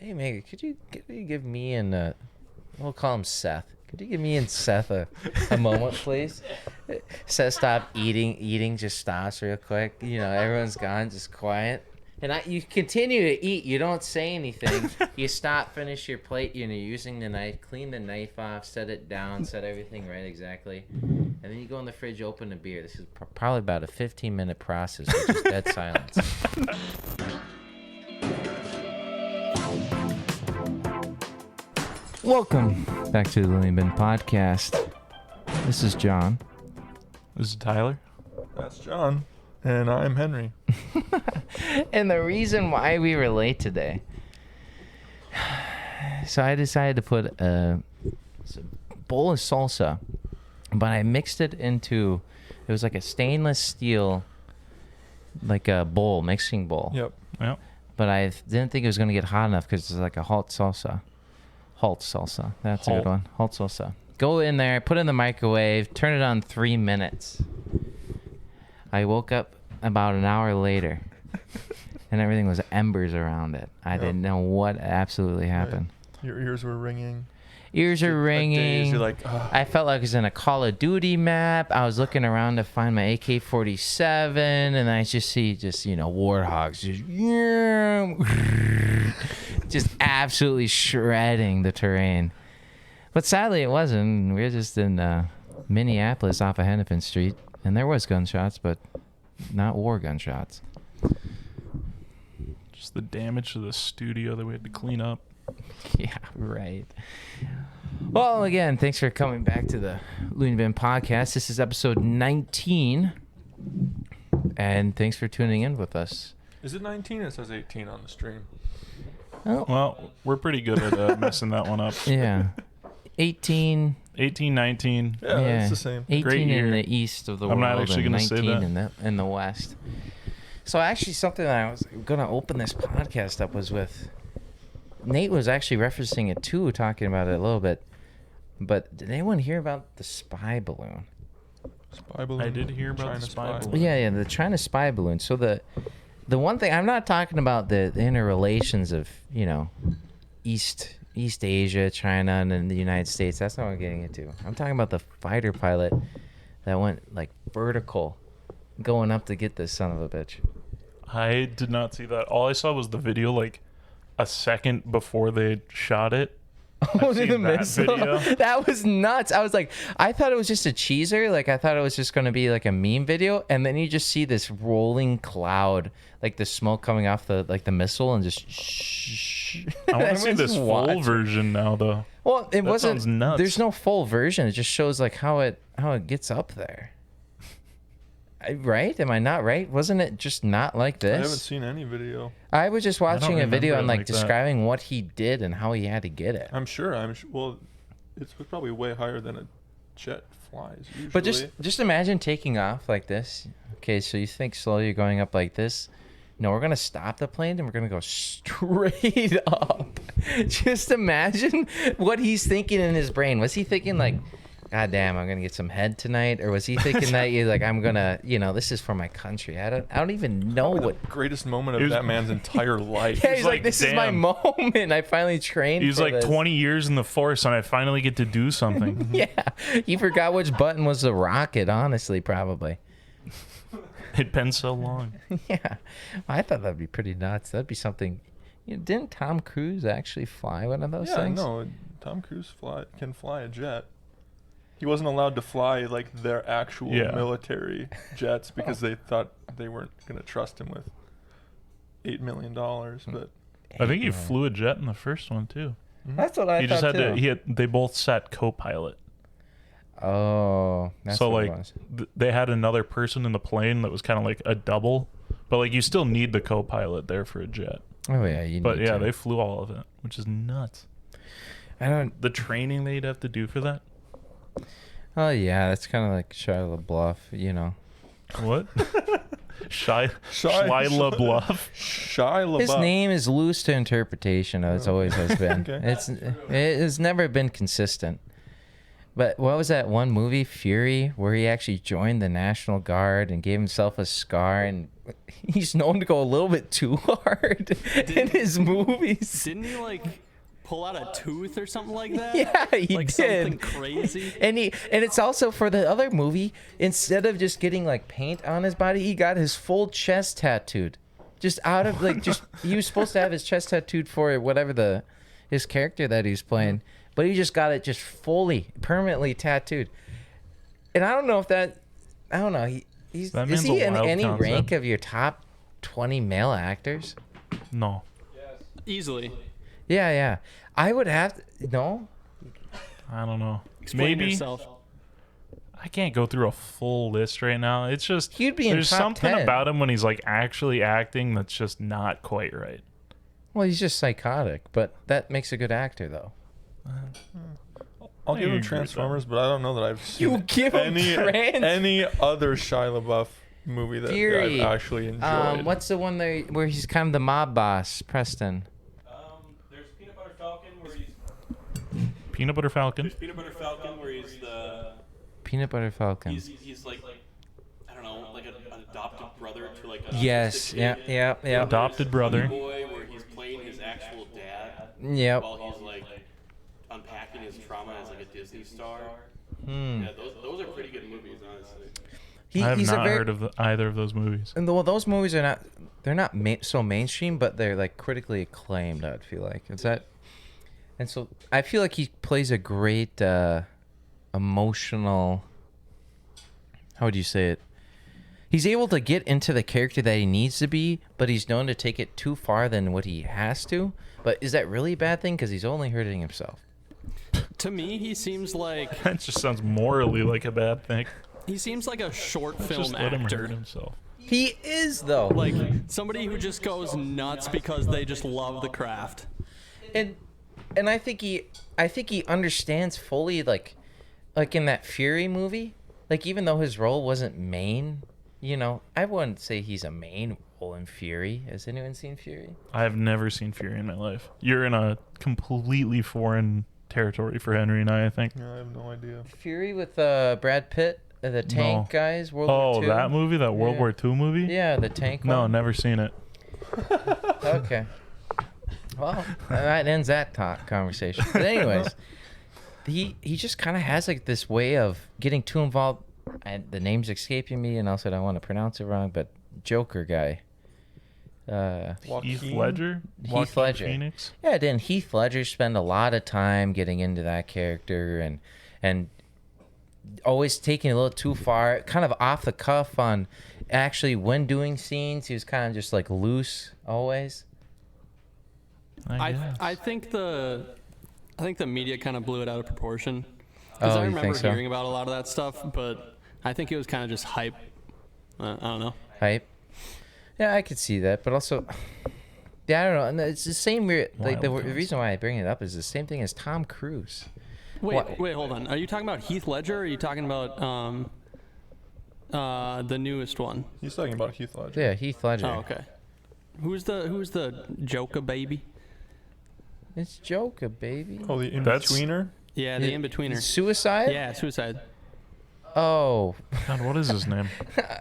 Hey, Megan, could you give me and we'll call him Seth. Could you give me and Seth a moment, please? Seth, stop eating. Just stops real quick. You know, everyone's gone, just quiet. And you continue to eat. You don't say anything. You stop, finish your plate. You're using the knife. Clean the knife off. Set it down. Set everything right exactly. And then you go in the fridge, open a beer. This is probably about a 15-minute process with just dead silence. Welcome back to the LooneyBin Podcast. This is John. This is Tyler. That's John. And I'm Henry. And the reason why we were late today. So I decided to put a bowl of salsa, but I mixed it into, it was like a stainless steel, like a bowl, mixing bowl. Yep. But I didn't think it was going to get hot enough because it's like a halt salsa. That's a good one. Halt salsa. Go in there, put it in the microwave, turn it on 3 minutes. I woke up about an hour later, and everything was embers around it. I didn't know what absolutely happened. Right. Your ears were ringing. Ears are ringing. You're like, oh. I felt like I was in a Call of Duty map. I was looking around to find my AK-47, and I just see warthogs just absolutely shredding the terrain. But sadly, it wasn't. We were just in Minneapolis off of Hennepin Street, and there was gunshots, but not war gunshots. Just the damage to the studio that we had to clean up. Yeah, right. Well, again, thanks for coming back to the LooneyBin Podcast. This is episode 19, and thanks for tuning in with us. Is it 19? It says 18 on the stream. Oh. Well, we're pretty good at messing that one up. Yeah. 18, 19. Yeah, it's the same. 18 Great in year. the east of the world. I'm not actually and going to say 19 that. in the west. So actually something that I was going to open this podcast up was with... Nate was actually referencing it too, talking about it a little bit. But did anyone hear about the spy balloon? Spy balloon? I did hear about China the spy balloon. Yeah, the China spy balloon. So the one thing... I'm not talking about the interrelations of, East Asia, China, and then the United States. That's not what I'm getting into. I'm talking about the fighter pilot that went like vertical going up to get this son of a bitch. I did not see that. All I saw was the video like a second before they shot it. Oh, I've seen the that missile. video. That was nuts. I was like, I thought it was just a cheeser. Like, I thought it was just going to be like a meme video. And then you just see this rolling cloud, like the smoke coming off the missile and just shh. I want to see this full version now, though. Well, it wasn't. Sounds nuts. There's no full version. It just shows like how it gets up there. Right? Am I not right? Wasn't it just not like this? I haven't seen any video. I was just watching a video and like like that. describing what he did and how he had to get it. I'm sure. Well, it's probably way higher than a jet flies usually. But just imagine taking off like this. Okay, so you think slowly you're going up like this. No, we're going to stop the plane and we're going to go straight up. Just imagine what he's thinking in his brain. Was he thinking like, God damn, I'm going to get some head tonight? Or was he thinking that you're like, I'm going to, this is for my country. I don't even know what. The greatest moment of that man's entire life. Yeah, he's like, this is my moment. I finally trained He's for like this. 20 years in the force and I finally get to do something. Yeah, he forgot which button was the rocket, honestly, probably. It'd been so long. Yeah, I thought that'd be pretty nuts. That'd be something. Didn't Tom Cruise actually fly one of those things? Yeah, no, Tom Cruise can fly a jet. He wasn't allowed to fly like their actual military jets because they thought they weren't going to trust him with $8 million. But I think he flew a jet in the first one too. That's what I He thought just had too. to. They both sat co-pilot. Oh, that's So what like it was. they had another person in the plane that was kind of like a double, but like you still need the co-pilot there for a jet. Oh yeah, But need yeah, to. they flew all of it, which is nuts. I don't. The training they'd have to do for that. Oh yeah, that's kind of like Shia LaBeouf, What? Shia LaBeouf. Shia LaBeouf. His name is loose to interpretation, as always has been. Okay. It has never been consistent. But what was that one movie, Fury, where he actually joined the National Guard and gave himself a scar, and he's known to go a little bit too hard in his movies. Didn't he like pull out a tooth or something like that? Yeah, he like did. Something crazy. And it's also for the other movie, instead of just getting like paint on his body, he got his full chest tattooed. Just out of like he was supposed to have his chest tattooed for whatever his character that he's playing, but he just got it just fully permanently tattooed. And I don't know if that I don't know, is he in any rank of your top 20 male actors? No. Easily. Yeah. I would have to, no. I don't know. Explain Maybe. yourself. I can't go through a full list right now. It's just He'd be in there's top something 10. about him when he's like actually acting that's just not quite right. Well, he's just psychotic, but that makes a good actor, though. I'll I give him agree with Transformers, but I don't know that I've seen You give him any other Shia LaBeouf movie that Fury. I've actually enjoyed. What's the one where he's kind of the mob boss, Preston? There's Peanut Butter Falcon where he's Peanut Butter Falcon. There's Peanut Butter Falcon where he's the Peanut Butter Falcon. he's like I don't know, like an adopted brother to like a Yes, autistic kid. yeah. Adopted brother. Boy where he's playing his actual dad Yep. while he's like unpacking his trauma as like a Disney star. Hmm. Yeah, those are pretty good movies, honestly. I have He's not heard of either of those movies. And those movies are not. They're not so mainstream, but they're like critically acclaimed. I'd feel like it's that. And so I feel like he plays a great emotional. How would you say it? He's able to get into the character that he needs to be, but he's known to take it too far than what he has to. But is that really a bad thing? Because he's only hurting himself. To me, he seems like That just sounds morally like a bad thing. a short Let's film just let him actor. hurt himself. He is though. Like somebody who just goes nuts because they just love the craft. and I think he understands fully like in that Fury movie, like even though his role wasn't main, I wouldn't say he's a main role in Fury. Has anyone seen Fury? I have never seen Fury in my life. You're in a completely foreign territory for Henry and I think. Yeah, I have no idea. Fury with Brad Pitt, the tank guys, World War Oh, II. that movie, that World Yeah. War II movie? Yeah, the tank No, one. never seen it. Okay. Well, that ends that conversation. But anyways, he just kind of has like this way of getting too involved. The name's escaping me, and also I don't want to pronounce it wrong, but Joker guy. Heath Ledger? Heath Joaquin Ledger. Phoenix? Yeah, didn't Heath Ledger spend a lot of time getting into that character and always taking it a little too far, kind of off the cuff on actually when doing scenes, he was kind of just like loose always. I guess. I think the media kind of blew it out of proportion. Because Oh, I you remember think so? hearing about a lot of that stuff, but I think it was kind of just hype. I don't know. Hype. Yeah, I could see that, but also, yeah, I don't know. And it's the same. Like the Wild guess. reason why I bring it up is the same thing as Tom Cruise. Wait, hold on. Are you talking about Heath Ledger, or are you talking about the newest one? He's talking about Heath Ledger. Yeah, Heath Ledger. Oh, okay. Who's the Joker baby? It's Joker, baby. Oh, the in-betweener? Yeah, the in-betweener. Suicide? Yeah, Suicide. Oh. God, what is his name?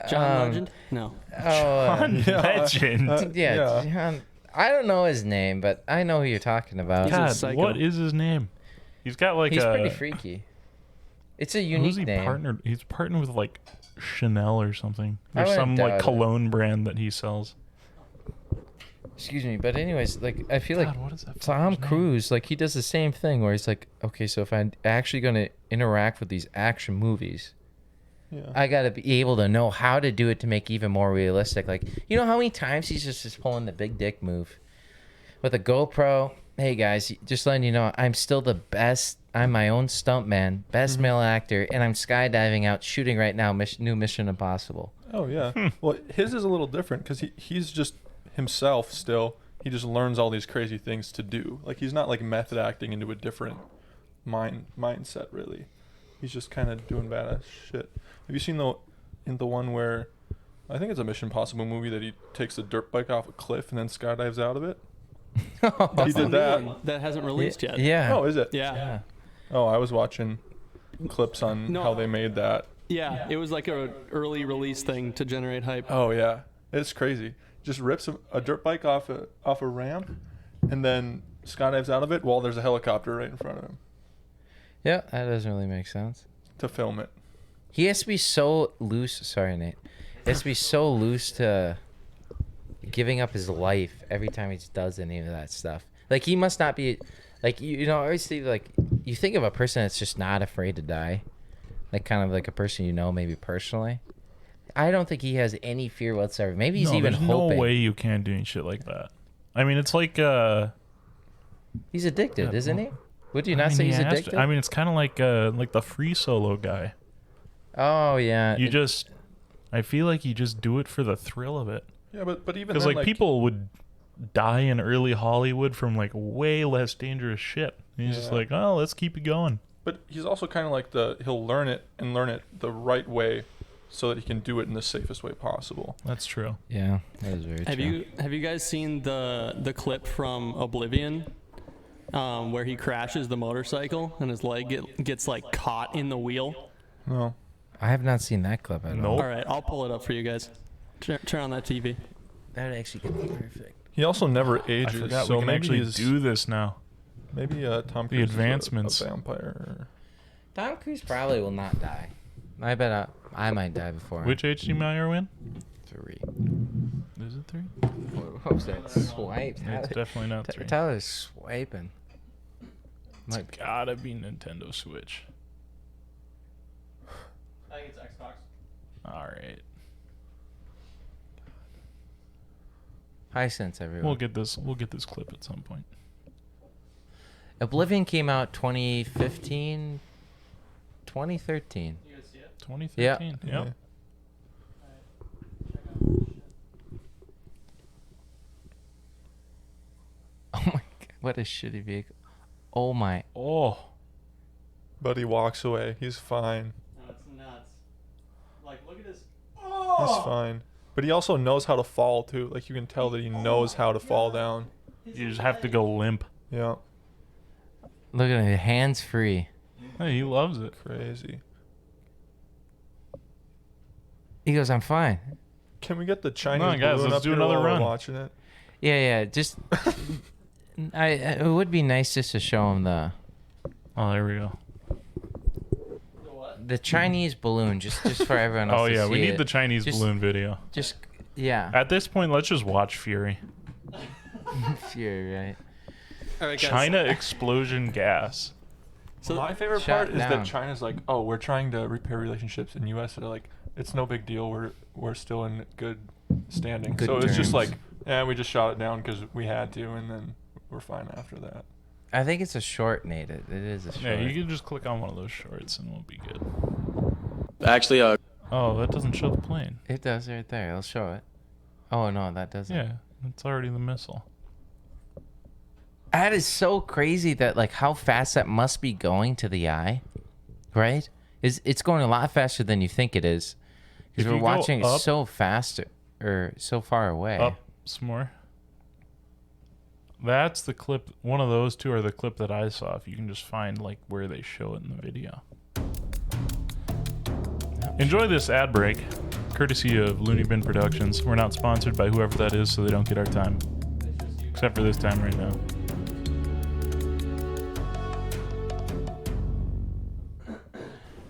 John Legend? No. John Legend. Yeah, yeah. John. I don't know his name, but I know who you're talking about. He's a God, psycho. what is his name? He's got like He's a. pretty freaky. It's a Who's unique he name. partnered? He's partnered with like Chanel or something. I There's some wouldn't like doubt it. cologne brand that he sells. Excuse me, but anyways, like I feel like God, what is that Tom fucker's name? Cruise, like he does the same thing where he's like, okay, so if I'm actually gonna interact with these action movies, Yeah. I gotta be able to know how to do it to make it even more realistic. Like, you know how many times he's just pulling the big dick move with a GoPro? Hey guys, just letting you know, I'm still the best. I'm my own stuntman, best male actor, and I'm skydiving out shooting right now. New Mission Impossible. Oh, yeah. Well, his is a little different because he's just himself still. He just learns all these crazy things to do. Like, he's not like method acting into a different mindset, really. He's just kind of doing badass shit. Have you seen the one where, I think it's a Mission Impossible movie that he takes a dirt bike off a cliff and then skydives out of it? He did that. That hasn't released yet. Yeah. Oh, is it? Yeah. Oh, I was watching clips on No. how they made that. Yeah, it was like a early release thing to generate hype. Oh yeah, it's crazy. Just rips a dirt bike off a ramp, and then skydives out of it while there's a helicopter right in front of him Yeah, that doesn't really make sense. to film it. He has to be so loose. Sorry, Nate. He has to be so loose to giving up his life every time he does any of that stuff. Like, he must not be, like, you know, I always think, like, you think of a person that's just not afraid to die. Like, kind of like a person you know, maybe personally. I don't think he has any fear whatsoever. Maybe he's even there's hoping. no way you can do shit like that. I mean, it's like He's addicted, Yeah, isn't he? Would you I not mean, say he he's has to- addicted? I mean, it's kind of like the free solo guy. Oh, yeah. You just, I feel like you just do it for the thrill of it. Yeah, but even Because then, like people would die in early Hollywood from like way less dangerous shit. And he's just Yeah. like, oh, let's keep it going. But he's also kind of like he'll learn it the right way, so that he can do it in the safest way possible. That's true. Yeah, that is very true. Have you guys seen the clip from Oblivion, where he crashes the motorcycle and his leg gets like caught in the wheel? No. I have not seen that clip at all. Nope. All right, I'll pull it up for you guys. Turn on that TV. That would actually be perfect. He also never I ages, forgot so we can maybe actually he's do this now. maybe Tom The Cruise advancements. is a vampire. Tom Cruise probably will not die. I bet I might die before him. Which HDMI are we in? 3. Is it 3? What was that? Swipe. It's definitely not 3. Tyler's swiping. It's gotta be Nintendo Switch. I think it's Xbox. All right. High sense, everyone. We'll get this clip at some point. Oblivion came out 2015, 2013. You guys see it? 2013. Yeah. Yep. Oh my god, what a shitty vehicle. Oh my. Oh. But he walks away. He's fine. No, it's nuts. Like, look at this. He's fine. But he also knows how to fall too. Like you can tell that he knows how to fall down. You just have to go limp. Yeah. Look at it, hands free. Hey, he loves it. Crazy. He goes, I'm fine. Can we get the Chinese on, guys, balloon let's up do here another while we're run. watching it? Yeah, just it would be nice just to show him Oh, there we go. the Chinese balloon just for everyone else Oh to yeah, see we need it. the Chinese Just- balloon video. Just yeah. At this point, let's just watch Fury. Fury, right? All right, guys. China explosion gas. So My favorite Shut part is down. that China's like, oh, we're trying to repair relationships, and U.S. are like, it's no big deal. We're still in good standing. Good so it's just terms. like, yeah, we just shot it down because we had to, and then we're fine after that. I think it's a short, Nate. It is a short. Yeah, you can just click on one of those shorts and we'll be good. Actually, Oh, that doesn't show the plane. It does right there. I'll show it. Oh no, that doesn't. Yeah, it's already the missile. That is so crazy that like how fast that must be going to the eye, right? It's going a lot faster than you think it is, If because we're you go watching it up- so fast or so far away. Up some more. That's the clip. One of those two are the clip that I saw. If you can just find like where they show it in the video. Enjoy this ad break, courtesy of LooneyBin Productions. We're not sponsored by whoever that is, so they don't get our time. Except for this time right now.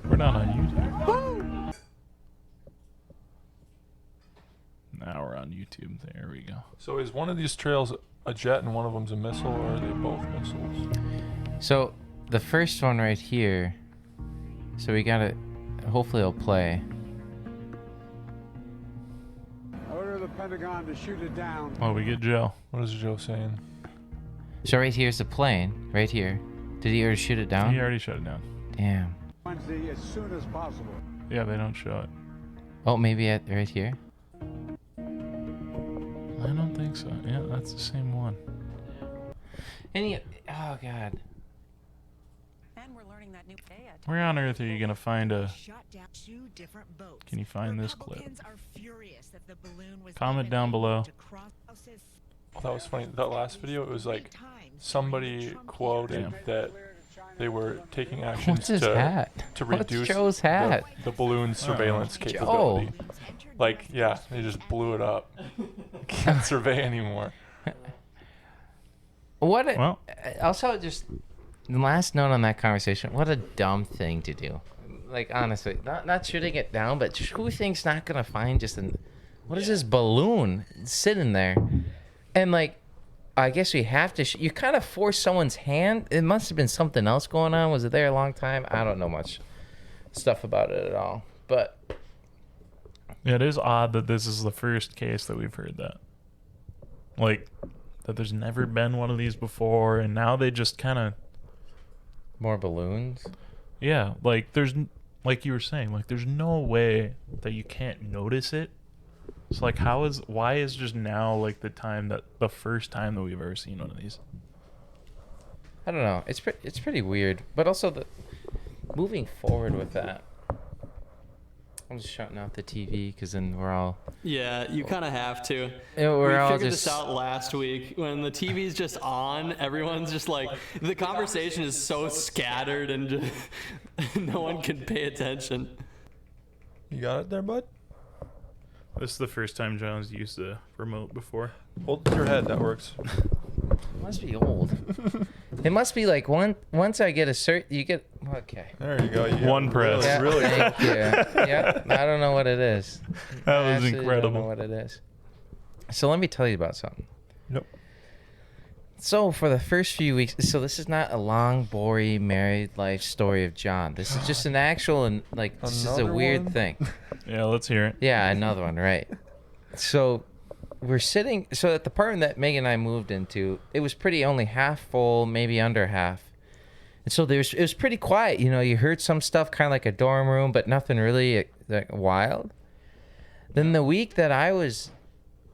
We're not on YouTube. Now we're on YouTube. There we go. So is one of these trails a jet and one of them's a missile, or are they both missiles? So the first one right here. So we got it. Hopefully it'll play. Order the Pentagon to shoot it down. Oh, we get Joe. What is Joe saying? So right here's the plane. Right here. Did he already shoot it down? He already shut it down. Damn. Wednesday as soon as possible. Yeah, they don't show it. Oh, maybe right here. I don't think so. Yeah, that's the same one. Oh god. And we're learning that new day at Where on earth are you gonna find a? Shot down 2 different boats. Can you find this clip? Republicans are furious that the balloon was Comment even down able below. to cross houses. Oh, that was funny. That last video, it was like Times somebody Trump quoted Damn. that they were taking actions What's his hat? to What's reduce Joe's hat? the balloon surveillance Joe. capability. Like, yeah, they just blew it up. Can't survey anymore. Well, also just the last note on that conversation. What a dumb thing to do. Like, honestly, not shooting it down, but just who thinks not gonna find just what is this balloon sitting there? And like, I guess we have to. You kind of force someone's hand. It must have been something else going on. Was it there a long time? I don't know much stuff about it at all. But yeah, it is odd that this is the first case that we've heard that. Like, that there's never been one of these before, and now they just kind of more balloons. Yeah, like there's, like you were saying, like there's no way that you can't notice it. So like, why is just now like the first time that we've ever seen one of these? I don't know. It's pretty weird, but also moving forward with that. I'm just shutting off the TV because then we're all. Yeah, you kind of have to. Yeah, we all figured just this out last week when the TV's just on. Everyone's just like, the conversation is so scattered and just, no one can pay attention. You got it there, bud? This is the first time John's used the remote before. Hold it to your head. That works. It must be old. It must be like once I get a cert, you get okay. There you go. You One press. Yeah, really. thank you. Yeah, I don't know what it is. That I was absolutely incredible. Don't know what it is. So let me tell you about something. Nope. So for the first few weeks, so this is not a long, boring married life story of John. This is just an actual and like this is a Another weird one? thing. Yeah, let's hear it. Yeah, another one, right. So we're sitting, so at the apartment that Megan and I moved into, it was pretty only half full, maybe under half. And so it was pretty quiet. You know, you heard some stuff kind of like a dorm room, but nothing really like wild. Then the week that I was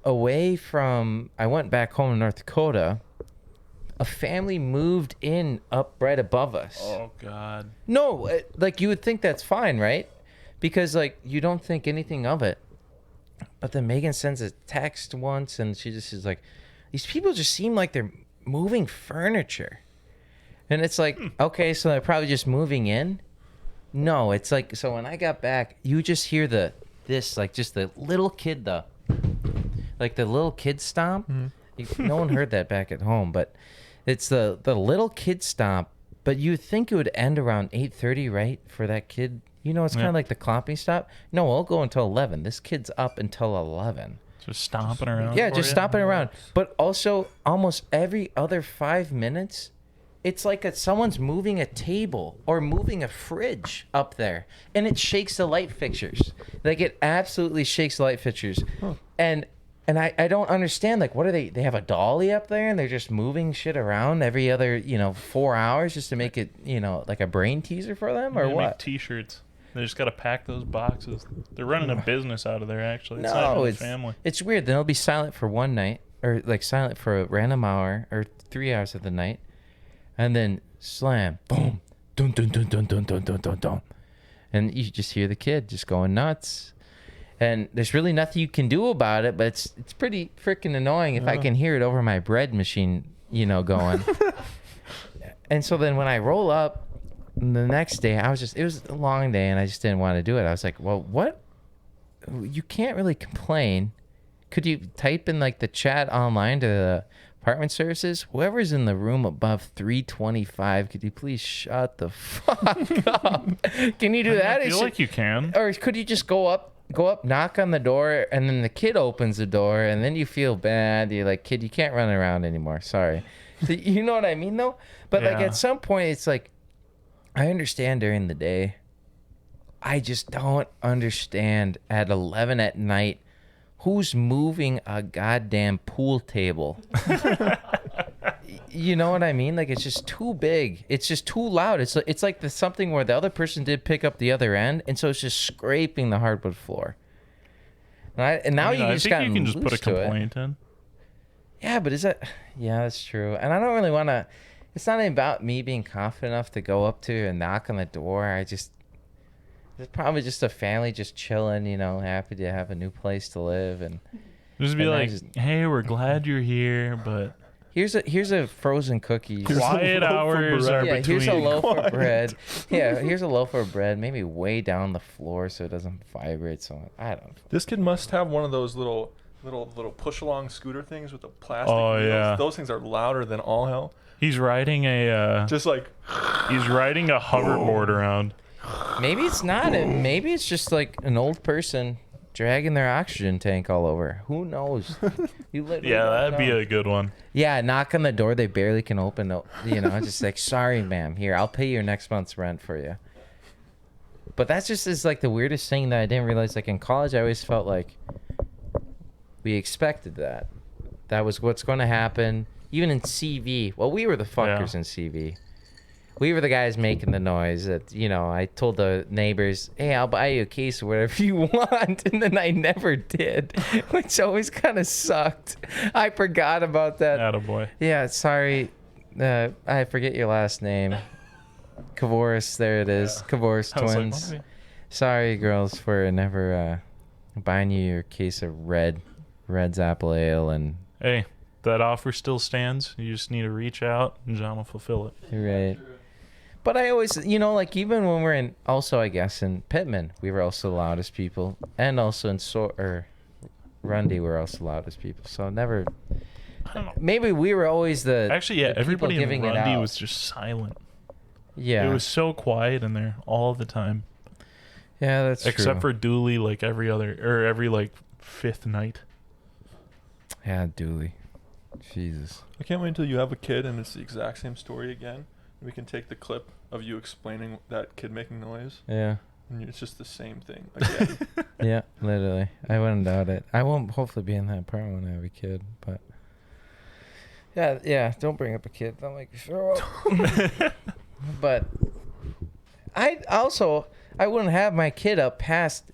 away I went back home to North Dakota, a family moved in up right above us. Oh, God. No, like you would think that's fine, right? Because like you don't think anything of it. But then Megan sends a text once and she just is like, these people just seem like they're moving furniture. And it's like, okay, so they're probably just moving in? No, it's like, so when I got back, you just hear like just the little kid, the little kid stomp. Mm-hmm. No one heard that back at home, but it's the little kid stomp. But you would think it would end around 8:30, right? For that kid. You know, it's kind of like the clomping stop. No, I'll go until 11. This kid's up until 11. Just stomping around. Yeah, just stomping around. But also, almost every other 5 minutes, it's like someone's moving a table or moving a fridge up there. And it shakes the light fixtures. Like, it absolutely shakes the light fixtures. Huh. And I don't understand, like, what are they have a dolly up there and they're just moving shit around every other, 4 hours just to make it, like a brain teaser for them or they what? Make t-shirts. They just got to pack those boxes. They're running a business out of there, actually. It's no, not even it's a family. It's weird. Then they'll be silent for one night or like silent for a random hour or 3 hours of the night. And then slam, boom, dun, dun, dun, dun, dun, dun, dun, dun, dun. And you just hear the kid just going nuts. And there's really nothing you can do about it, but it's pretty freaking annoying if I can hear it over my bread machine, going. And so then when I roll up the next day, it was a long day and I just didn't want to do it. I was like, well, what? You can't really complain. Could you type in like the chat online to the apartment services? Whoever's in the room above 325, could you please shut the fuck up? Can you do that? I feel like you can. Or could you just go up, knock on the door, and then the kid opens the door, and then you feel bad. You're like, kid, you can't run around anymore. Sorry. You know what I mean, though? But like at some point, it's like, I understand during the day. I just don't understand at 11 at night who's moving a goddamn pool table. You know what I mean? Like, it's just too big. It's just too loud. It's like something where the other person did pick up the other end, and so it's just scraping the hardwood floor. And now I think you can just put a complaint in. Yeah, but is that? Yeah, that's true. And I don't really want to. It's not about me being confident enough to go up to and knock on the door. It's probably just a family just chilling, happy to have a new place to live. And Just be like, just, hey, we're glad you're here, but Here's a frozen cookie. Quiet hours are Yeah, between. here's a loaf of bread. Yeah, here's a loaf of bread, maybe way down the floor so it doesn't vibrate so much. I don't know. This kid must have one of those little push along scooter things with the plastic wheels. Yeah. Those things are louder than all hell. He's riding a Just like he's riding a hoverboard around. Maybe it's not. Maybe it's just like an old person dragging their oxygen tank all over. Who knows? You literally Yeah, don't that'd be know. a good one. Yeah, knock on the door. They barely can open. Just like, sorry, ma'am. Here, I'll pay your next month's rent for you. But that's just is like the weirdest thing that I didn't realize. Like in college, I always felt like we expected that. That was what's going to happen. Even in CV. Well, we were the fuckers in CV. We were the guys making the noise that, I told the neighbors, hey, I'll buy you a case of whatever you want. And then I never did, which always kind of sucked. I forgot about that. Attaboy. Yeah, sorry. I forget your last name. Kavoris, there it is. Kavoris I was like, twins. what are Sorry, girls, for never buying you your case of Red's Apple Ale. And Hey, that offer still stands. You just need to reach out and John will fulfill it. right. But I always, like even when we're I guess in Pittman, we were also the loudest people. And also in Rundy, we're also the loudest people. So never, I don't know. maybe we were always Actually, yeah, the people everybody in giving it Rundy out. was just silent. Yeah. It was so quiet in there all the time. Yeah, that's Except true. for Dooley, like every like fifth night. Yeah, Dooley. Jesus. I can't wait until you have a kid and it's the exact same story again. We can take the clip of you explaining that kid making noise, Yeah. and it's just the same thing again. Yeah, literally. I wouldn't doubt it. I won't hopefully be in that apartment when I have a kid, but yeah, don't bring up a kid. Don't make me throw up. But I wouldn't have my kid up past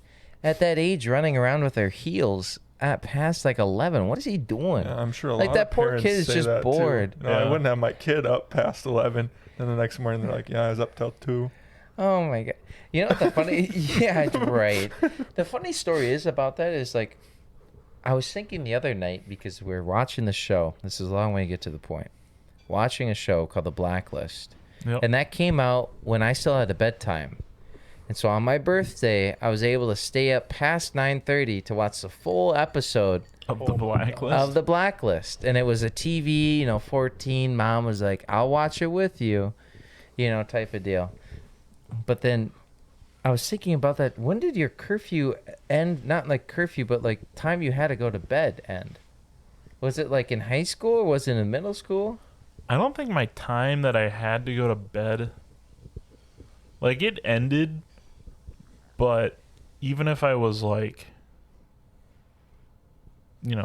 at that age running around with their heels at past like 11. What is he doing? Yeah, I'm sure a Like, lot that of poor parents kid is say just that, too. bored. No, I Yeah. wouldn't have my kid up past 11. Then the next morning they're like, yeah, I was up till 2. Oh my god. You know what the funny yeah, right. The funny story is about that is like I was thinking the other night because we're watching the show. This is a long way to get to the point. Watching a show called The Blacklist. Yep. And that came out when I still had a bedtime. And so on my birthday, I was able to stay up past 9:30 to watch the full episode Of the blacklist. of The Blacklist. And it was a TV, 14. Mom was like, I'll watch it with you, type of deal. But then I was thinking about that. When did your curfew end? Not like curfew, but like time you had to go to bed end. Was it like in high school or was it in middle school? I don't think my time that I had to go to bed, like, it ended, but even if I was like,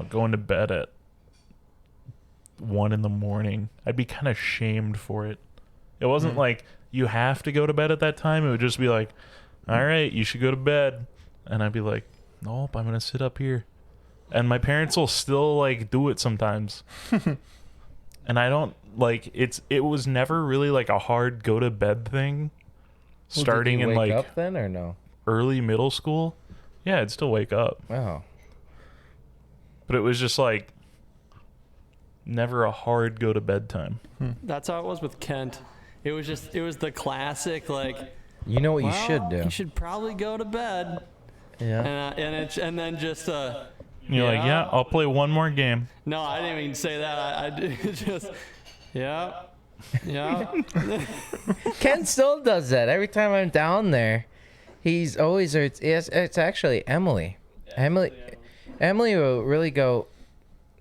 going to bed at 1 a.m, I'd be kind of shamed for it. It wasn't like you have to go to bed at that time. It would just be like, all right, you should go to bed. And I'd be like, nope, I'm going to sit up here. And my parents will still like do it sometimes. And I don't like it was never really like a hard go to bed thing. Starting Did you in wake like up then or no? early middle school. Yeah, I'd still wake up. Oh. But it was just like never a hard go to bed time. That's how it was with Kent. It was the classic like. You know what you Well, should do. You should probably go to bed. Yeah. And then just You're like, yeah, I'll play one more game. No, I didn't even say that. I did just yeah. Ken still does that. Every time I'm down there, he's always, it's actually Emily. Emily will really go,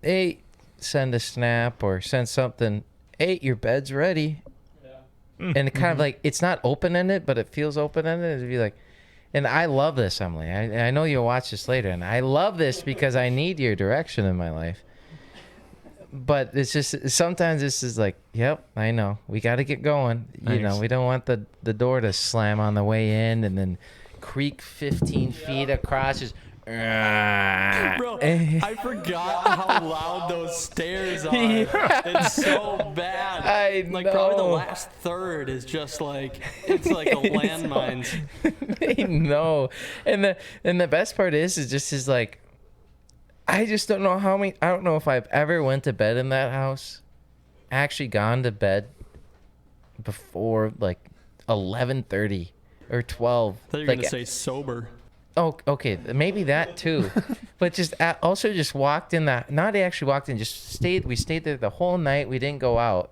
hey, send a snap or send something. Hey, your bed's ready. And it kind of like, it's not open-ended, but it feels open-ended. It'd be like, and I love this, Emily. I know you'll watch this later, and I love this because I need your direction in my life. But it's just, sometimes this is like, yep, I know. We got to get going. Thanks. We don't want the door to slam on the way in and then creak 15 feet across. Just, Bro, I forgot how loud those stairs are. It's so bad. I like probably the know. last third is just like it's like a landmines. They know. And the best part is like, I just don't know I don't know if I've ever went to bed in that house actually gone to bed before like 11:30 or 12. I thought you were Like, gonna say sober. oh, okay, maybe that too. But just also just walked in that. Not actually walked in. Just stayed. We stayed there the whole night. We didn't go out,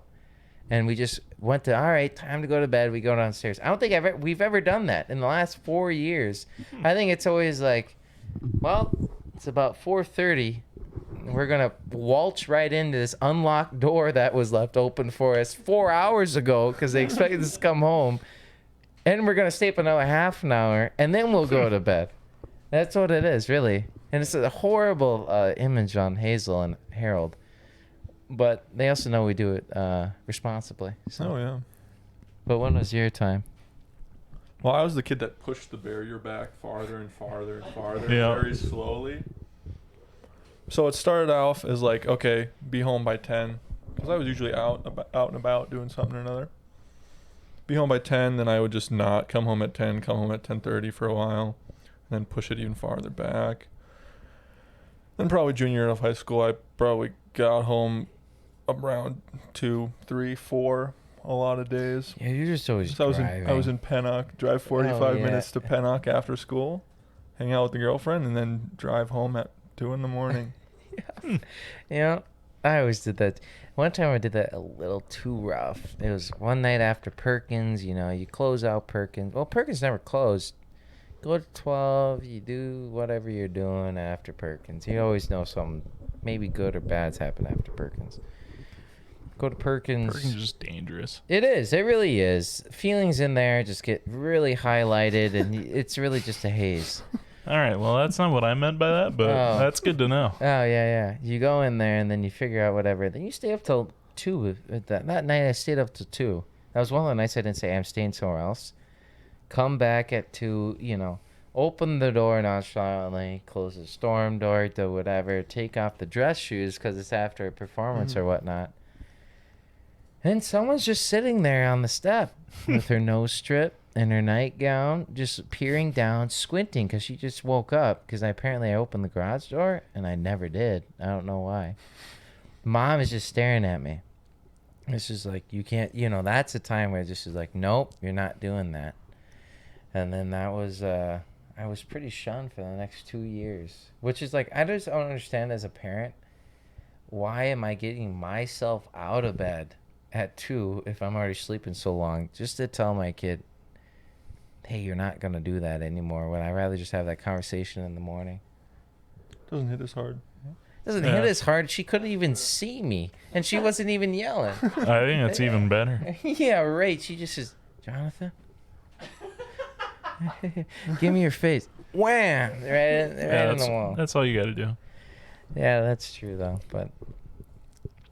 and we just went to. All right, time to go to bed. We go downstairs. I don't think we've ever done that in the last 4 years. I think it's always like, well, it's about 4:30. We're gonna waltz right into this unlocked door that was left open for us 4 hours ago because they expected us to come home, and we're gonna stay up another half an hour, and then we'll go to bed. That's what it is, really. And it's a horrible image on Hazel and Harold, but they also know we do it responsibly. So. Oh yeah. But when was your time? Well, I was the kid that pushed the barrier back farther and farther and farther, Yeah. very slowly. So it started off as like, okay, be home by 10, because I was usually out and about doing something or another. Be home by 10, then I would just not come home at 10, come home at 10:30 for a while, and then push it even farther back. Then probably junior year of high school, I probably got home around 2, 3, 4 a lot of days. Yeah, you're just always So driving. I was in Pennock, drive 45 yeah. minutes to Pennock after school, hang out with the girlfriend, and then drive home at 2 in the morning. You know, I always did that. One time I did that a little too rough. It was one night after Perkins. You know, you close out Perkins. Well, Perkins never closed. Go to 12. You do whatever you're doing after Perkins. You always know something, maybe good or bad's happened after Perkins. Go to Perkins. Perkins is just dangerous. It is. It really is. Feelings in there just get really highlighted, and it's really just a haze. All right, well, that's not what I meant by that, but Oh. that's good to know. Oh, yeah. You go in there, and then you figure out whatever. Then you stay up till 2. That night, I stayed up till 2. That was one of the nights I didn't say I'm staying somewhere else. Come back at 2, you know, open the door nonchalantly, close the storm door, do whatever, take off the dress shoes because it's after a performance or whatnot. And someone's just sitting there on the step with her nose strip and her nightgown, just peering down, squinting because she just woke up because apparently I opened the garage door and I never did. I don't know why. Mom is just staring at me. It's just like, you can't, you know, that's a time where it just is like, nope, you're not doing that. And then that was, I was pretty shunned for the next 2 years, which is like, I just don't understand as a parent, why am I getting myself out of bed at 2 if I'm already sleeping so long, just to tell my kid, hey, you're not going to do that anymore, when I'd rather just have that conversation in the morning. Doesn't hit as hard. Doesn't hit as hard. She couldn't even see me, and she wasn't even yelling. I think that's even better. Yeah, right. She just says, Jonathan, give me your face. Wham! Right in the wall. That's all you got to do. Yeah, that's true, though. But,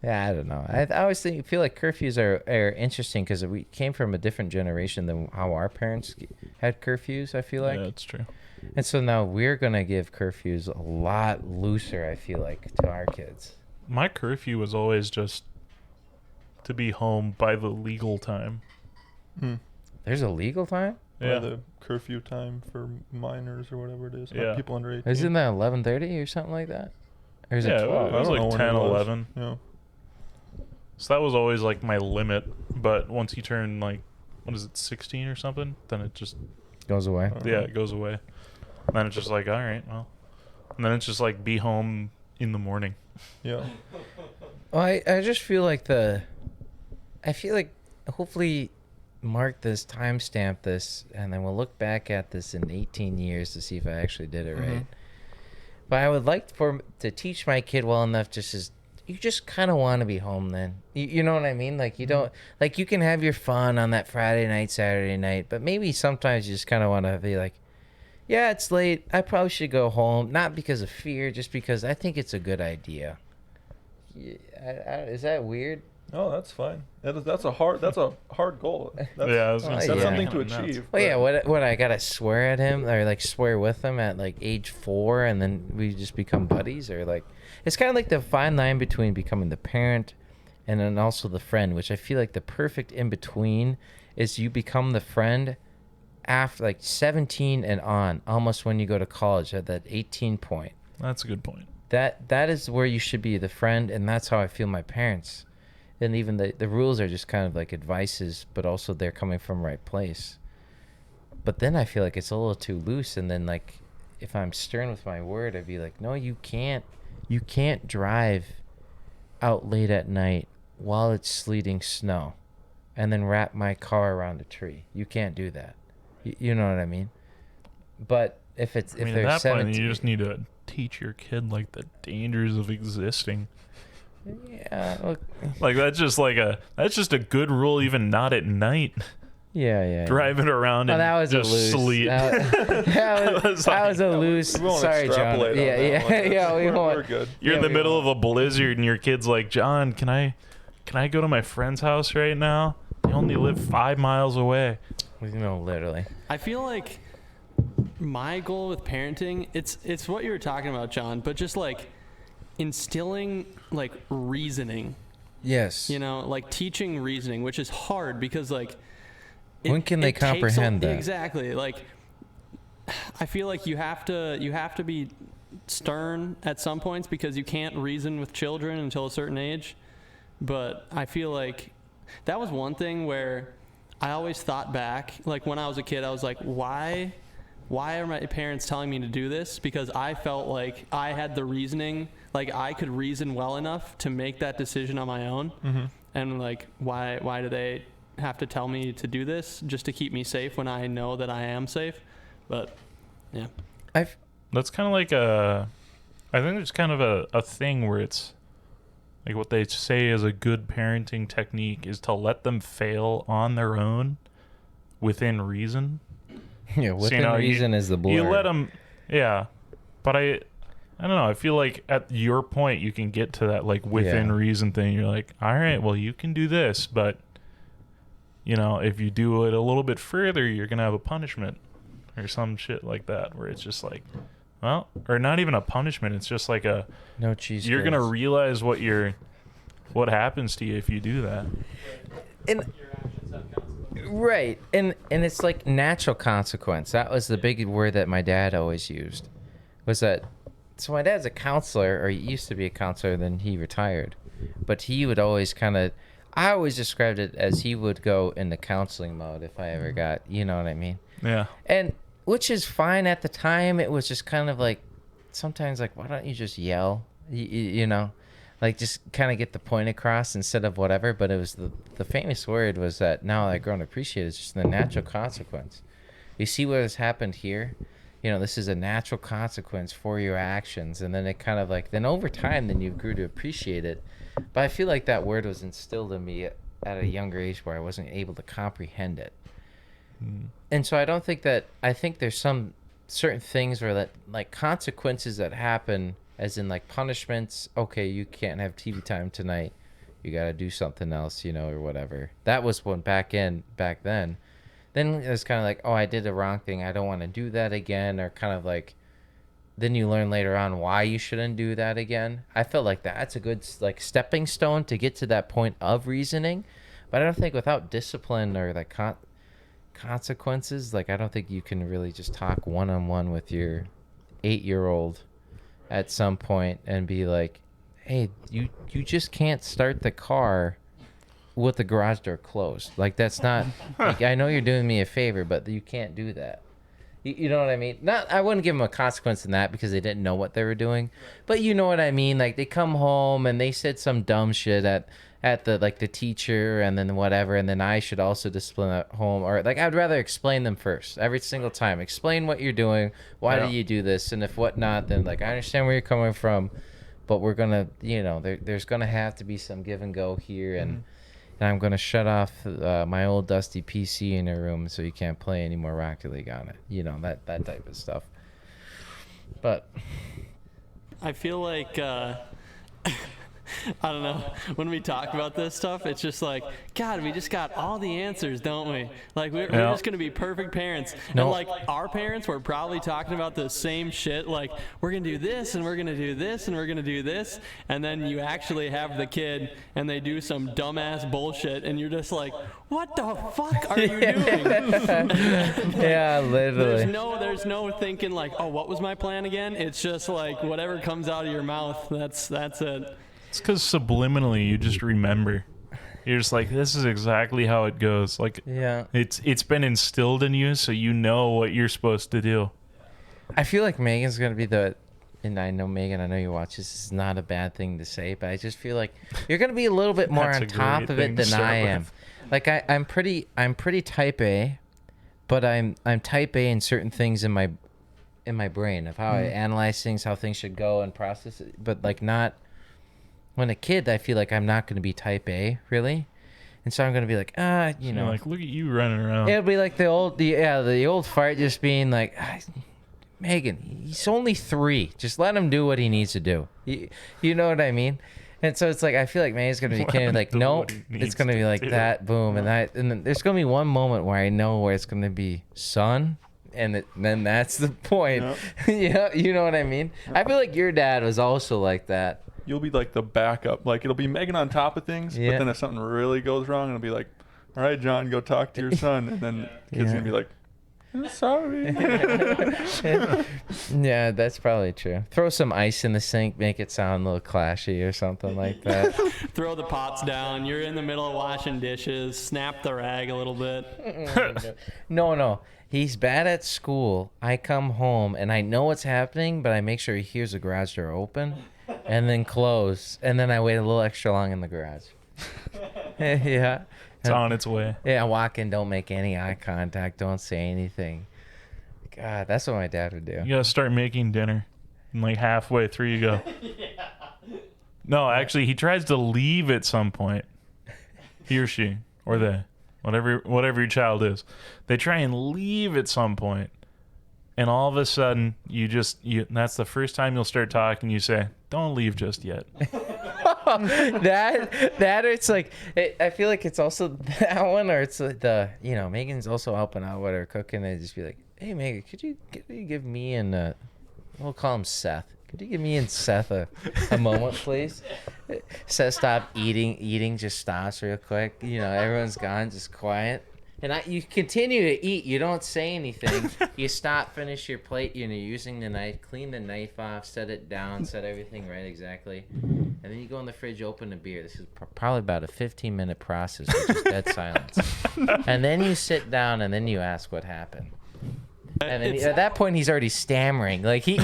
yeah, I don't know. I always feel like curfews are interesting because we came from a different generation than how our parents had curfews, I feel like. Yeah, that's true. And so now we're going to give curfews a lot looser, I feel like, to our kids. My curfew was always just to be home by the legal time. There's a legal time? Yeah. Or the curfew time for minors or whatever it is. Yeah. People under 18. Isn't that 11:30 or something like that? Or is it Yeah, 12? it was I don't know like when 10, it was. 11. Yeah. So that was always like my limit. But once you turn like, what is it, 16 or something, then it just, Goes away. yeah, it goes away. And then it's just like, all right, well. And then it's just like be home in the morning. Yeah. Well, I just feel like hopefully mark this, timestamp this, and then we'll look back at this in 18 years to see if I actually did it right. But I would like to teach my kid well enough you just kind of want to be home then. You know what I mean? Like you don't, like you can have your fun on that Friday night, Saturday night, but maybe sometimes you just kind of want to be like, yeah, it's late. I probably should go home. Not because of fear, just because I think it's a good idea. Is that weird? Oh, that's fine. That's a hard goal. That's, Yeah, I was gonna Oh, say that's yeah. something to Nuts. achieve. Well, yeah. but- What I gotta swear at him or like swear with him at like age 4, and then we just become buddies, or like it's kind of like the fine line between becoming the parent and then also the friend, which I feel like the perfect in between is you become the friend after like 17 and on, almost when you go to college at that 18 point. That's a good point. That is where you should be the friend, and that's how I feel my parents And even the rules are just kind of like advices, but also they're coming from the right place. But then I feel like it's a little too loose. And then like, if I'm stern with my word, I'd be like, no, you can't drive out late at night while it's sleeting snow and then wrap my car around a tree. You can't do that. You know what I mean? But if they're at that 17, point, you just need to teach your kid like the dangers of existing. Yeah, look, Like that's just a good rule, even not at night. yeah. Driving around and that was just a loose. sleet. That was a loose. We won't Sorry, John. extrapolate on that one. Yeah. We We're won't. good. You're in Yeah, the we middle won't. of a blizzard and your kid's like, John, can I go to my friend's house right now? They only live 5 miles away. Literally. I feel like my goal with parenting, it's what you were talking about, John, but just like instilling like reasoning, Yes. like teaching reasoning, which is hard because like When can they comprehend that? Exactly. Like I feel like you have to be stern at some points because you can't reason with children until a certain age. But I feel like that was one thing where I always thought back, like when I was a kid, I was like, why are my parents telling me to do this? Because I felt like I had the reasoning, like I could reason well enough to make that decision on my own. Mm-hmm. And like, why do they have to tell me to do this just to keep me safe when I know that I am safe? But yeah. That's kind of like I think there's kind of a thing where it's like what they say is a good parenting technique is to let them fail on their own within reason. Yeah, within reason is the blur. You let them, yeah. But I don't know. I feel like at your point, you can get to that like within reason thing. You're like, all right, well, you can do this, but if you do it a little bit further, you're gonna have a punishment or some shit like that, where it's just like, well, or not even a punishment. It's just like a no cheese. You're gonna realize what happens to you if you do that. Right, and it's like natural consequence. That was the big word that my dad always used. Was that? So my dad's a counselor, or he used to be a counselor. Then he retired, but he would always I always described it as he would go into counseling mode if I ever got. You know what I mean? Yeah. And which is fine at the time. It was just kind of like sometimes like, why don't you just yell? Like just kind of get the point across instead of whatever. But it was the famous word was that now I grown to appreciate it's just the natural consequence. You see what has happened here? This is a natural consequence for your actions. And then it kind of like, then over time, then you grew to appreciate it. But I feel like that word was instilled in me at a younger age where I wasn't able to comprehend it. And so I think there's some certain things where that like consequences that happen as in like punishments. Okay, you can't have TV time tonight. You got to do something else, or whatever. That was when back then. Then it was kind of like, oh, I did the wrong thing. I don't want to do that again. Or kind of like, then you learn later on why you shouldn't do that again. I felt like that's a good like stepping stone to get to that point of reasoning. But I don't think without discipline or like consequences, like I don't think you can really just talk one-on-one with your 8-year-old at some point and be like, hey, you just can't start the car with the garage door closed. Like that's not like, I know you're doing me a favor, but you can't do that. You know what I mean? I wouldn't give them a consequence in that because they didn't know what they were doing, but you know what I mean? Like they come home and they said some dumb shit at the teacher and then whatever, and then I should also discipline at home, or like I'd rather explain them first every single time. Explain what you're doing, why do you do this, and if whatnot, then like I understand where you're coming from, but we're gonna there's gonna have to be some give and go here, and I'm gonna shut off my old dusty PC in your room so you can't play any more Rocket League on it. That type of stuff. But I feel like I don't know. When we talk about this stuff, it's just like, God, we just got all the answers, don't we? Like, we're just going to be perfect parents. No. And, like, our parents were probably talking about the same shit. Like, we're going to do this, and we're going to do this, and we're going to do this. And then you actually have the kid, and they do some dumbass bullshit, and you're just like, what the fuck are you doing? yeah, literally. There's no thinking, like, oh, what was my plan again? It's just like, whatever comes out of your mouth, that's it. It's because subliminally you just remember. You're just like, this is exactly how it goes. Like, Yeah. it's been instilled in you, so you know what you're supposed to do. I feel like Megan's gonna be the, and I know Megan, I know you watch this. Is not a bad thing to say, but I just feel like you're gonna be a little bit more That's on a top great of it thing to than start I am. with. Like I'm pretty type A, but I'm type A in certain things in my brain of how I analyze things, how things should go and process it. But like not when a kid, I feel like I'm not gonna be type A really, and so I'm gonna be like you know, Like, look at you running around. it'll be like the old fart just being like, Megan, he's only 3. Just let him do what he needs to do. You know what I mean? And so it's like, I feel like Megan's going to be kind of like, no, it's going to be like that, boom. And then there's going to be one moment where I know where it's going to be son. And then that's the point. Yeah, you know what I mean? I feel like your dad was also like that. You'll be like the backup. Like it'll be Megan on top of things, Yeah. but then if something really goes wrong, it'll be like, all right, John, go talk to your son. And then kid's Yeah. gonna be like, I'm sorry. Yeah, that's probably true. Throw some ice in the sink, make it sound a little clashy or something like that. Throw the pots down. You're in the middle of washing dishes. Snap the rag a little bit. No. He's bad at school. I come home and I know what's happening, but I make sure he hears the garage door open and then close. And then I wait a little extra long in the garage. Yeah. It's on its way. Yeah, walk in, don't make any eye contact, don't say anything. God, that's what my dad would do. You gotta start making dinner. And like halfway through, you go. No, actually, he tries to leave at some point. He or she, or they, whatever your child is, they try and leave at some point, and all of a sudden, that's the first time you'll start talking. You say, "Don't leave just yet." that it's like I feel like it's also that one, or it's like Megan's also helping out with her cooking, and just be like, hey Megan, could you give me and we'll call him Seth, could you give me and Seth a moment, please? Seth stop eating just stops real quick, everyone's gone, just quiet, and you continue to eat, you don't say anything. You stop, finish your plate, you're using the knife, clean the knife off, set it down, set everything right exactly, and then you go in the fridge, open a beer. This is probably about a 15-minate process with just dead silence. And then you sit down and then you ask what happened. And then at that point he's already stammering, like you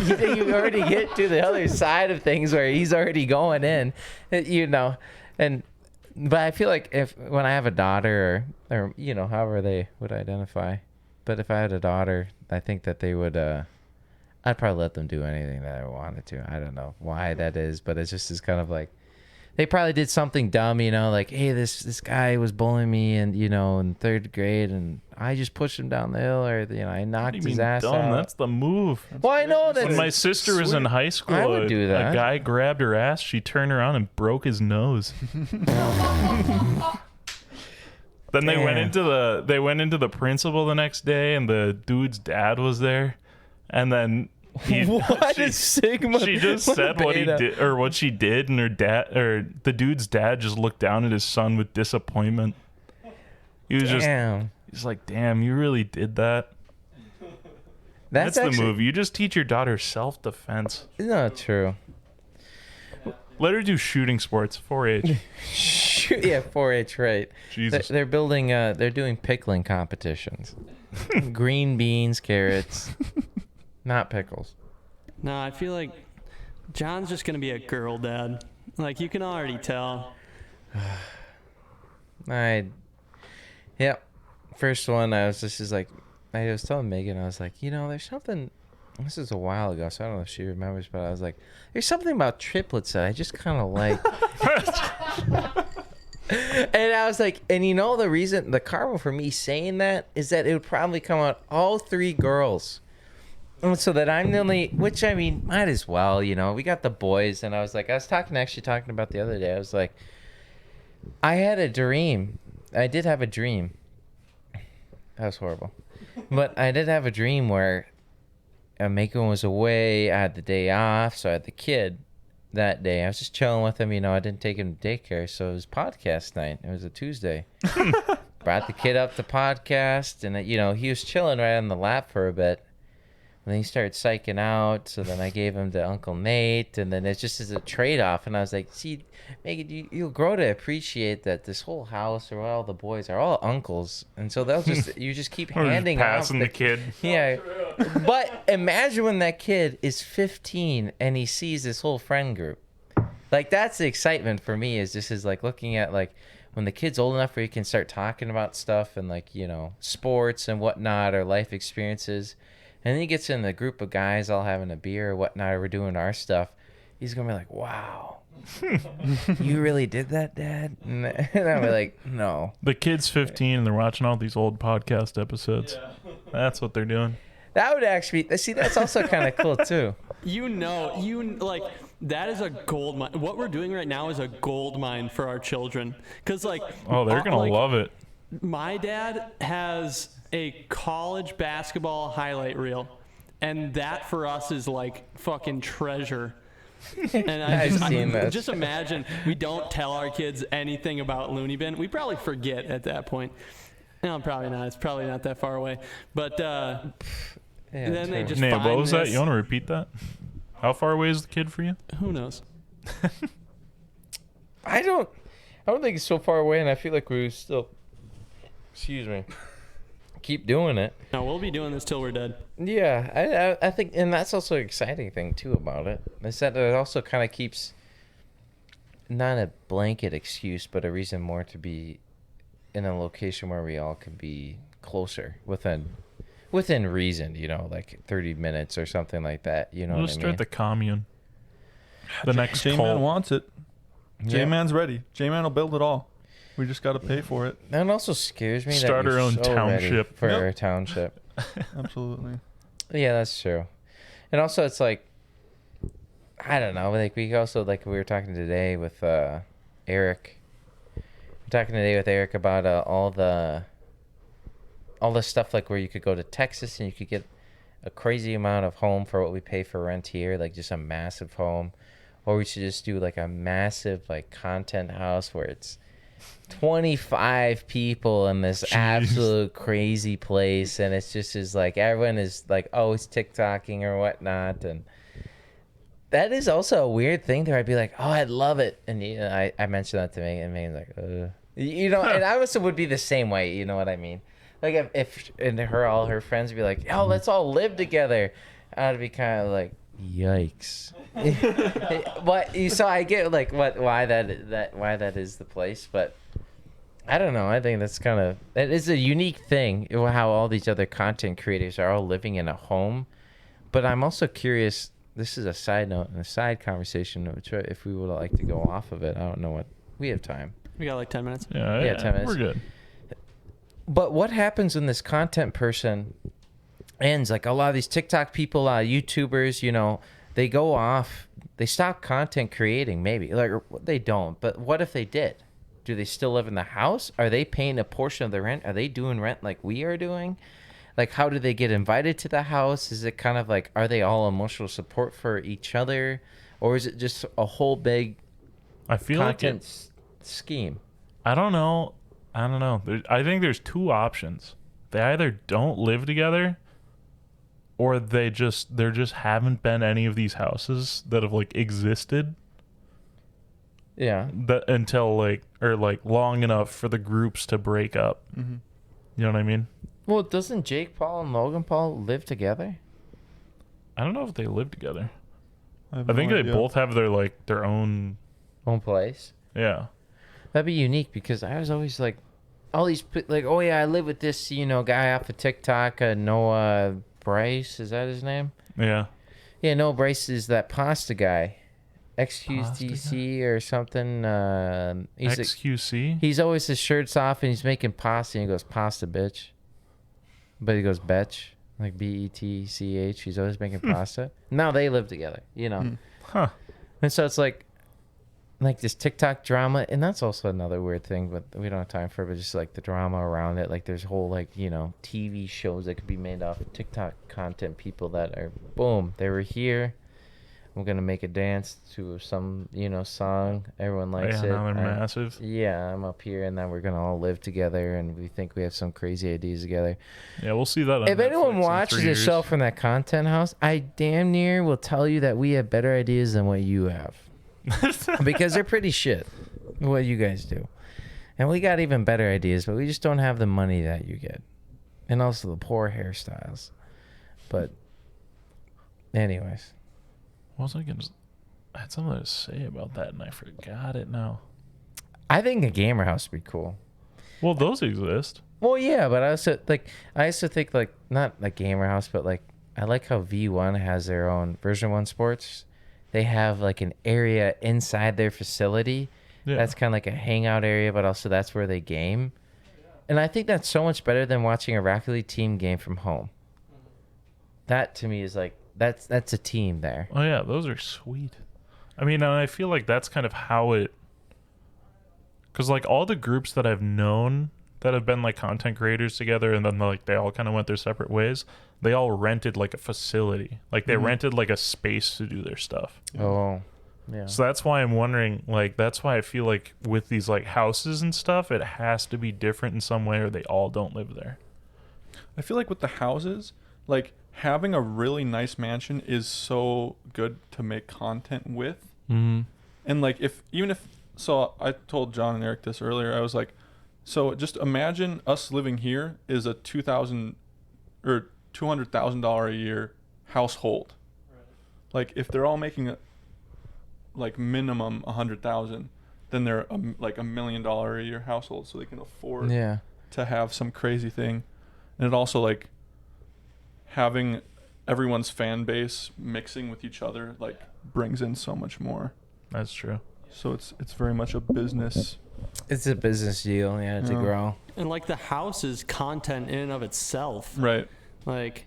already get to the other side of things where he's already going in, but I feel like when I have a daughter or however they would identify, but if I had a daughter, I think that they would I'd probably let them do anything that I wanted to. I don't know why that is, but it's just kind of like they probably did something dumb, like, hey, this guy was bullying me and in 3rd grade, and I just pushed him down the hill, or I knocked his ass dumb? out. That's the move. Well, I know that. When my sister was in high school, I would do that. A guy grabbed her ass. She turned around and broke his nose. Then they went into the principal the next day, and the dude's dad was there, and then Sigma? She just said what he did or what she did, and her dad or the dude's dad just looked down at his son with disappointment. He was he's like, damn, you really did that. That's the move. You just teach your daughter self-defense. Not true. Let her do shooting sports, 4-H. Yeah, 4-H, right. Jesus. They're building, they're doing pickling competitions. Green beans, carrots, not pickles. No, I feel like John's just going to be a girl dad. Like, you can already tell. Yeah. First one, I was telling Megan, I was like, there's something, this is a while ago, so I don't know if she remembers, but I was like, there's something about triplets that I just kind of like. And I was like, and the reason, the karma for me saying that is that it would probably come out all 3 girls. So that I'm the only, which I mean, might as well, we got the boys. And I was like, I was talking about the other day. I was like, I had a dream. I did have a dream. That was horrible. But I did have a dream where Macon was away. I had the day off. So I had the kid that day. I was just chilling with him. I didn't take him to daycare. So it was podcast night. It was a Tuesday. Brought the kid up to podcast. And, he was chilling right on the lap for a bit. And then he started psyching out. So then I gave him to Uncle Nate. And then it's just as a trade-off. And I was like, see, Megan, you'll grow to appreciate that this whole house or all the boys are all uncles. And so they'll just, you just keep Or just handing out. passing the kid. Yeah. But imagine when that kid is 15 and he sees this whole friend group. Like, that's the excitement for me, is just is like looking at like when the kid's old enough where he can start talking about stuff and like, you know, sports and whatnot or life experiences. And then he gets in the group of guys all having a beer or whatnot, or we're doing our stuff. He's going to be like, wow, you really did that, Dad? And I'm like, no. The kid's 15 and they're watching all these old podcast episodes. That's what they're doing. That would actually, see, that's also kind of cool too. That is a gold mine. What we're doing right now is a gold mine for our children. Because, like, oh, they're going to love it. My dad has a college basketball highlight reel, and that for us is like fucking treasure. And just imagine we don't tell our kids anything about LooneyBin. We probably forget at that point. No, probably not. It's probably not that far away. But then they just Nate, find what was this. that? You want to repeat that? How far away is the kid for you? Who knows? I don't think it's so far away, and I feel like we still, excuse me, keep doing it. No, we'll be doing this till we're dead. Yeah, I think, and that's also an exciting thing too about it. Is that it also kind of keeps not a blanket excuse, but a reason more to be in a location where we all can be closer within reason, you know, like 30 minutes or something like that. You know We'll what just I mean? start the commune. The next J-Man cult. wants it. Yeah. J-Man's ready. J-Man will build it all. We just got to pay for it. That also scares me. Start that our you're own so township. ready for Yep. our township. Absolutely. Yeah, that's true. And also, it's like, I don't know. Like we also, like we were talking today with Eric. We're talking today with Eric about all the stuff, like where you could go to Texas and you could get a crazy amount of home for what we pay for rent here, like just a massive home. Or we should just do like a massive like content house where it's 25 people in this absolute crazy place, and it's just is like everyone is like always TikToking or whatnot. And that is also a weird thing there. I'd be like, oh, I'd love it. And you know, I mentioned that to Megan, and Megan's like, you know, and I also would be the same way, you know what I mean? Like if and all her friends would be like, oh, let's all live together, I'd be kind of like, yikes. But so I get like why that is the place, but I don't know. I think that is a unique thing how all these other content creators are all living in a home. But I'm also curious. This is a side note and a side conversation, which if we would like to go off of it, I don't know what we have time. We got like 10 minutes. Yeah, 10 minutes. We're good. But what happens when this content person ends? Like a lot of these TikTok people, YouTubers, you know, they go off, they stop content creating, maybe. Like, or they don't. But what if they did? Do they still live in the house? Are they paying a portion of the rent? Are they doing rent like we are doing? Like, how do they get invited to the house? Is it kind of like, are they all emotional support for each other? Or is it just a whole big I feel content like scheme? I don't know. I think there's two options. They either don't live together, or there just haven't been any of these houses that have like existed. Yeah. Until like long enough for the groups to break up. Mm-hmm. You know what I mean? Well, doesn't Jake Paul and Logan Paul live together? I don't know if they live together. I think they both have their own place. Yeah. That'd be unique because I was always like, all these like, oh yeah, I live with this, you know, guy off of TikTok, Noah Bryce, is that his name? Yeah. Yeah, Noah Bryce is that pasta guy, XQC or something. He's XQC. He's always his shirt's off and he's making pasta and he goes pasta bitch, but he goes betch like BETCH. He's always making pasta. Now they live together, you know. Huh. And so it's like this TikTok drama, and that's also another weird thing, but we don't have time for it, but just like the drama around it. Like there's whole like, you know, TV shows that could be made off of TikTok content, people that are, boom, they were here. I'm gonna make a dance to some, song. Everyone likes it. Now they're massive. Yeah, I'm up here, and then we're gonna all live together, and we think we have some crazy ideas together. Yeah, we'll see that on If Netflix anyone in watches 3 the years. show from that content house, I damn near will tell you that we have better ideas than what you have. Because they're pretty shit, what you guys do. And we got even better ideas, but we just don't have the money that you get. And also the poor hairstyles. But anyways. What was I going to... I had something to say about that, and I forgot it now. I think a gamer house would be cool. Well, those exist. Well, yeah, but I also think like not a gamer house, but like I like how V1 has their own Version 1 Sports. They have like an area inside their facility. Yeah. That's kind of like a hangout area, but also that's where they game. And I think that's so much better than watching a Rocket League team game from home. That to me is like that's a team there. Oh, yeah, those are sweet. I mean, and I feel like that's kind of how it... Because, like, all the groups that I've known that have been, like, content creators together and then, like, they all kind of went their separate ways, they all rented, like, a facility. Like, they rented, like, a space to do their stuff. Oh, yeah. So that's why I'm wondering, like, that's why I feel like with these, like, houses and stuff, it has to be different in some way or they all don't live there. I feel like with the houses, like having a really nice mansion is so good to make content with. Mm-hmm. And like so I told John and Eric this earlier. I was like, so just imagine us living here is a $200,000 a year household. Right. Like if they're all making like minimum 100,000, then they're like $1 million a year household, so they can afford to have some crazy thing. And it also like having everyone's fan base mixing with each other like brings in so much more. That's true. So it's very much a business. It's a business deal, to grow. And like the house is content in and of itself. Right. Like,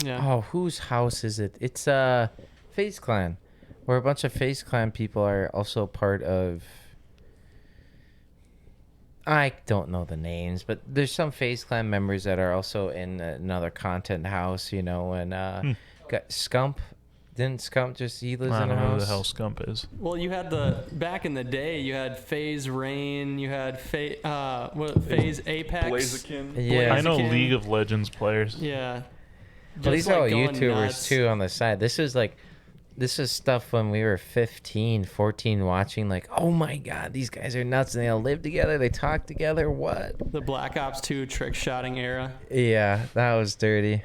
yeah. Oh, whose house is it? It's FaZe Clan, where a bunch of FaZe Clan people are also part of. I don't know the names, but there's some FaZe Clan members that are also in another content house, and got Scump. Didn't Scump just he lives I in don't a know house? who the hell Scump is. Well, you had back in the day, you had FaZe Rain, you had FaZe Apex. Blaziken. Yeah. I know Blaziken. League of Legends players. Yeah. Well, these Just, are all going YouTubers nuts. too on the side. This is stuff when we were 15, 14 watching like, oh my God, these guys are nuts and they all live together. They talk together. What? The Black Ops 2 trick shotting era. Yeah, that was dirty.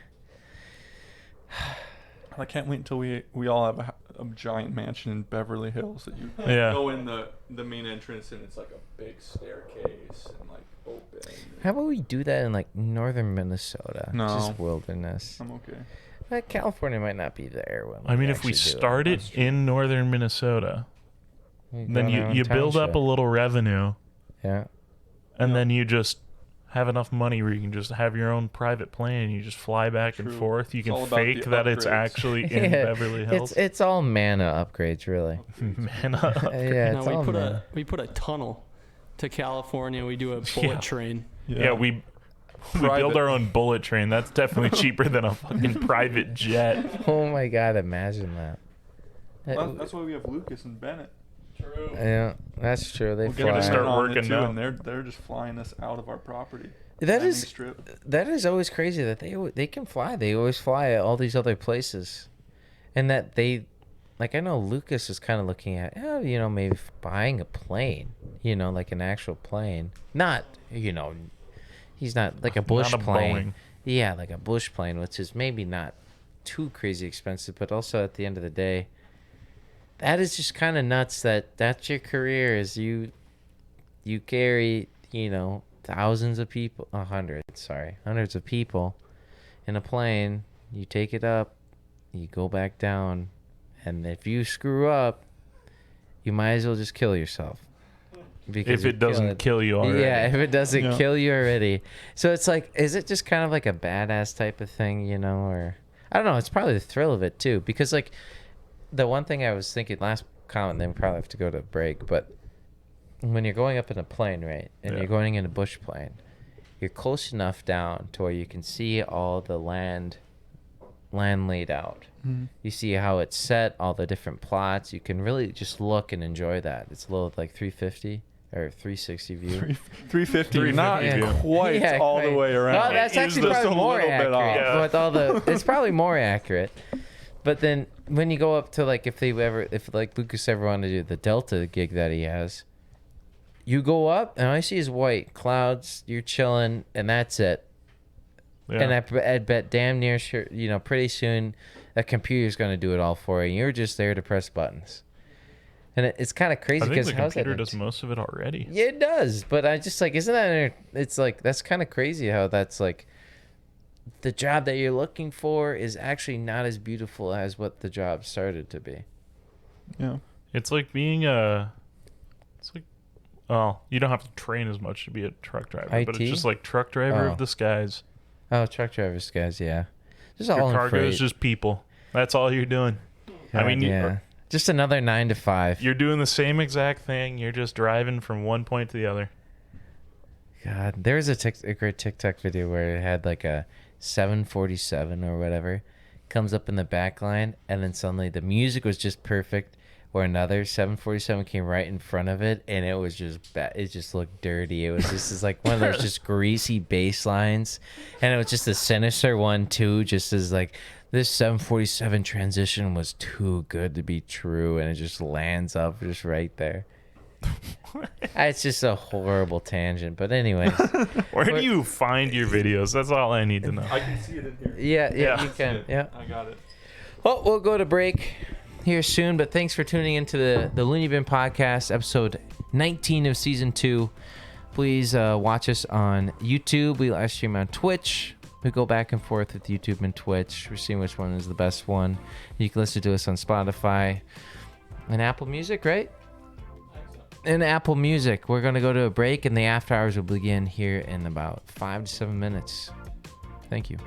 I can't wait until we all have a giant mansion in Beverly Hills that you Yeah. go in the main entrance and it's like a big staircase and like open. How about we do that in like northern Minnesota? No. Just wilderness. I'm okay. California might not be there. When I mean, if we actually do it. start it in northern Minnesota, We then go in our own you build up township. a little revenue, Yeah. and then you just have enough money where you can just have your own private plane. You just fly back and True. forth. You It's can all about fake the that it's upgrades. actually in Beverly Hills. It's all mana upgrades, really. Man, Yeah, No, it's all mana. we put a tunnel to California. We do a bullet Yeah. train. yeah, we Private. build our own bullet train. That's definitely cheaper than a fucking private jet. Oh my God! Imagine that. Well, that's why we have Lucas and Bennett. True. Yeah, that's true. They We'll fly. get them start on it working too, now. and they're just flying us out of our property. That Landing is strip. that is always crazy that they can fly. They always fly at all these other places, and that they, like I know Lucas is kind of looking at, maybe buying a plane, like an actual plane, not he's not like a bush Not a plane. Boeing. Yeah, like a bush plane, which is maybe not too crazy expensive, but also at the end of the day, that is just kind of nuts that that's your career is you carry, thousands of people, hundreds of people in a plane. You take it up, you go back down, and if you screw up, you might as well just kill yourself. Because If it doesn't kill you already. Yeah, if it doesn't Yeah. kill you already. So it's like, is it just kind of like a badass type of thing, or I don't know. It's probably the thrill of it too, because like the one thing I was thinking last comment, then we probably have to go to break, but when you're going up in a plane, right, and you're going in a bush plane, you're close enough down to where you can see all the land land laid out. You see how it's set, all the different plots. You can really just look and enjoy that. It's a little like 350 or 360 view. 350, not view. quite Yeah, all quite. the way around. No, that's It is actually just probably a more little bit accurate. off. Yeah. With all the, it's probably more accurate. But then when you go up to like if like Lucas ever wanted to do the Delta gig that he has, you go up and all I see is white clouds. You're chilling and that's it. Yeah. And I bet damn near sure, pretty soon a computer's going to do it all for you. You're just there to press buttons. And it's kind of crazy I think because the computer does most of it already. Yeah, it does. But I just like, isn't that, it's like, that's kind of crazy how that's like, the job that you're looking for is actually not as beautiful as what the job started to be. Yeah. It's like being well, you don't have to train as much to be a truck driver, but IT? it's just like truck driver Oh. of the skies. Oh, truck drivers, guys, yeah. Just Your all in cargo is freight. just people. That's all you're doing. I mean, yeah. Just another 9 to 5. you're doing the same exact thing. You're just driving from one point to the other. God, there was a great TikTok video where it had like a 747 or whatever comes up in the back line, and then suddenly the music was just perfect, where another 747 came right in front of it, and it was just it just looked dirty. It was just like one of those just greasy bass lines, and it was just a sinister one too, just as like this 747 transition was too good to be true, and it just lands up just right there. It's just a horrible tangent, but anyways. Where do you find your videos? That's all I need to know. I can see it in here. Yeah, you can. Yeah. I got it. Well, we'll go to break here soon, but thanks for tuning into the LooneyBin Podcast, episode 19 of season 2. Please watch us on YouTube. We live stream on Twitch. We go back and forth with YouTube and Twitch. We're seeing which one is the best one. You can listen to us on Spotify and Apple Music, right? And Apple Music. We're going to go to a break, and the after hours will begin here in about 5 to 7 minutes. Thank you.